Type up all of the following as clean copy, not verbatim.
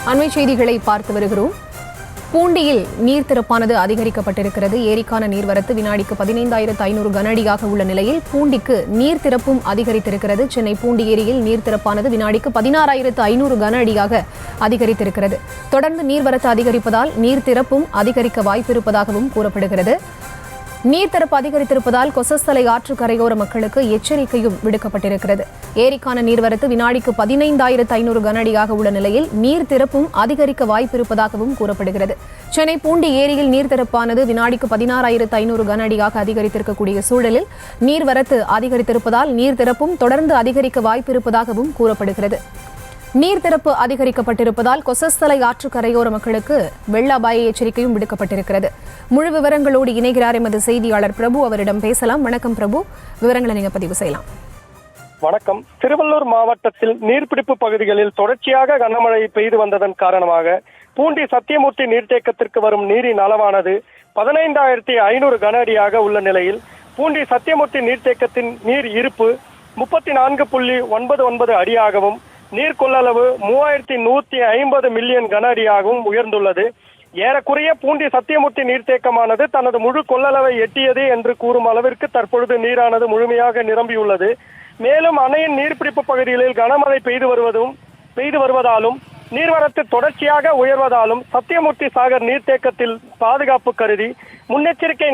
அண்மை செய்திகளை பார்த்து வருகிறோம். பூண்டியில் நீர் திறப்பானது அதிகரிக்கப்பட்டிருக்கிறது. ஏரிக்கான நீர்வரத்து வினாடிக்கு 15,500 கன அடியாக உள்ள நிலையில் பூண்டிக்கு நீர் திறப்பும் அதிகரித்திருக்கிறது. சென்னை பூண்டி ஏரியில் நீர் திறப்பானது வினாடிக்கு 16,500 கன அடியாக அதிகரித்திருக்கிறது. தொடர்ந்து நீர்வரத்து அதிகரிப்பதால் நீர் திறப்பும் அதிகரிக்க வாய்ப்பிருப்பதாகவும் கூறப்படுகிறது. நீர்த்திறப்பு அதிகரித்திருப்பதால் கொசஸ்தலை ஆற்று கரையோர மக்களுக்கு எச்சரிக்கையும் விடுக்கப்பட்டிருக்கிறது. ஏரிக்கான நீர்வரத்து வினாடிக்கு 15,500 கன அடியாக உள்ள நிலையில் நீர் திறப்பும் அதிகரிக்க வாய்ப்பிருப்பதாகவும் கூறப்படுகிறது. சென்னை பூண்டி ஏரியில் நீர்த்திறப்பானது வினாடிக்கு 16,500 கன அடியாக அதிகரித்திருக்கக்கூடிய சூழலில் நீர்வரத்து அதிகரித்திருப்பதால் நீர்த்திறப்பும் தொடர்ந்து அதிகரிக்க வாய்ப்பிருப்பதாகவும் கூறப்படுகிறது. நீர்த்திறப்பு அதிகரிக்கப்பட்டிருப்பதால் கொசஸ்தலை ஆற்று கரையோர மக்களுக்கு வெள்ள அபாய எச்சரிக்கையும் விடுக்கப்பட்டிருக்கிறது. முழு விவரங்களோடு இணைகிறார் எமது செய்தியாளர் பிரபு. அவரிடம் பேசலாம். வணக்கம் பிரபு, விவரங்களை நீங்க பதிவு செய்யலாம். வணக்கம். திருவள்ளூர் மாவட்டத்தில் நீர்பிடிப்பு பகுதிகளில் தொடர்ச்சியாக கனமழை பெய்து வந்ததன் காரணமாக பூண்டி சத்தியமூர்த்தி நீர்த்தேக்கத்திற்கு வரும் நீரின் அளவானது 15,500 கன அடியாக உள்ள நிலையில் பூண்டி சத்தியமூர்த்தி நீர்த்தேக்கத்தின் நீர் இருப்பு 34.99 அடியாகவும் நீர் கொள்ளளவு 3,150 மில்லியன் கன அடியாகவும் உயர்ந்துள்ளது. ஏறக்குறைய பூண்டி சத்தியமூர்த்தி நீர்த்தேக்கமானது தனது முழு கொள்ளளவை எட்டியது என்று கூறும் அளவிற்கு தற்பொழுது நீரானது முழுமையாக நிரம்பியுள்ளது. மேலும் அணையின் நீர்பிடிப்பு பகுதிகளில் கனமழை பெய்து வருவதாலும் நீர்வரத்து தொடர்ச்சியாக உயர்வதாலும் சத்தியமூர்த்தி சாகர் நீர்த்தேக்கத்தில் பாதுகாப்பு கருதி முன்னெச்சரிக்கை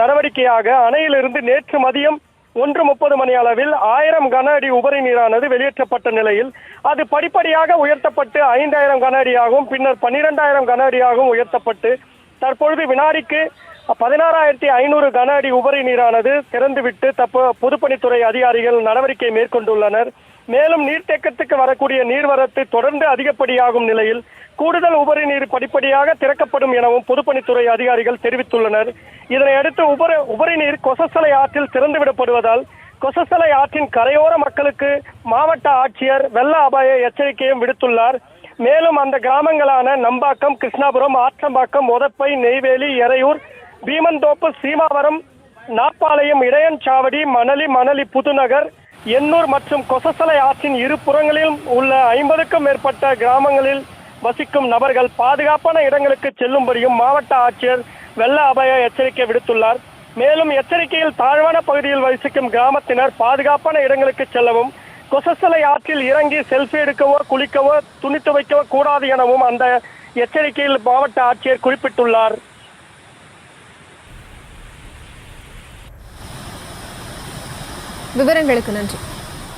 நடவடிக்கையாக அணையிலிருந்து நேற்று மதியம் 1:30 மணி அளவில் 1000 கன அடி உபரி நீரானது வெளியேற்றப்பட்ட நிலையில் அது படிப்படியாக உயர்த்தப்பட்டு 5,000 கன அடியாகவும் பின்னர் 12,000 கன அடியாகவும் உயர்த்தப்பட்டு தற்பொழுது வினாடிக்கு 16,500 கன அடி உபரி நீரானது திறந்துவிட்டு பொதுப்பணித்துறை அதிகாரிகள் நடவடிக்கை மேற்கொண்டுள்ளனர். மேலும் நீர்த்தேக்கத்துக்கு வரக்கூடிய நீர்வரத்து தொடர்ந்து அதிகப்படியாகும் நிலையில் கூடுதல் உபரி நீர் படிப்படியாக திறக்கப்படும் எனவும் பொதுப்பணித்துறை அதிகாரிகள் தெரிவித்துள்ளனர். இதனையடுத்து உபரி நீர் கொசஸ்தலை ஆற்றில் திறந்துவிடப்படுவதால் கொசஸ்தலை ஆற்றின் கரையோர மக்களுக்கு மாவட்ட ஆட்சியர் வெள்ள அபாய எச்சரிக்கையும் விடுத்துள்ளார். மேலும் அந்த கிராமங்களான நம்பாக்கம், கிருஷ்ணாபுரம், ஆற்றம்பாக்கம், மொதப்பை, நெய்வேலி, எறையூர், பீமந்தோப்பு, சீமாவரம், நாப்பாளையம், இடையன்சாவடி, மணலி, புதுநகர், எண்ணூர் மற்றும் கொசஸ்தலை ஆற்றின் இரு புறங்களில் உள்ள 50க்கும் மேற்பட்ட கிராமங்களில் வசிக்கும் நபர்கள் பாதுகாப்பான இடங்களுக்கு செல்லும்படியும் மாவட்ட ஆட்சியர் வெள்ள அபாய எச்சரிக்கை விடுத்துள்ளார். மேலும் எச்சரிக்கையில் தாழ்வான பகுதியில் வசிக்கும் கிராமத்தினர் பாதுகாப்பான இடங்களுக்கு செல்லவும் கொசஸ்தலை ஆற்றில் இறங்கி செல்ஃபி எடுக்கவோ குளிக்கவோ துணி துவைக்கவோ கூடாது எனவும் அந்த எச்சரிக்கையில் மாவட்ட ஆட்சியர் குறிப்பிட்டுள்ளார். விவரங்களுக்கு நன்றி.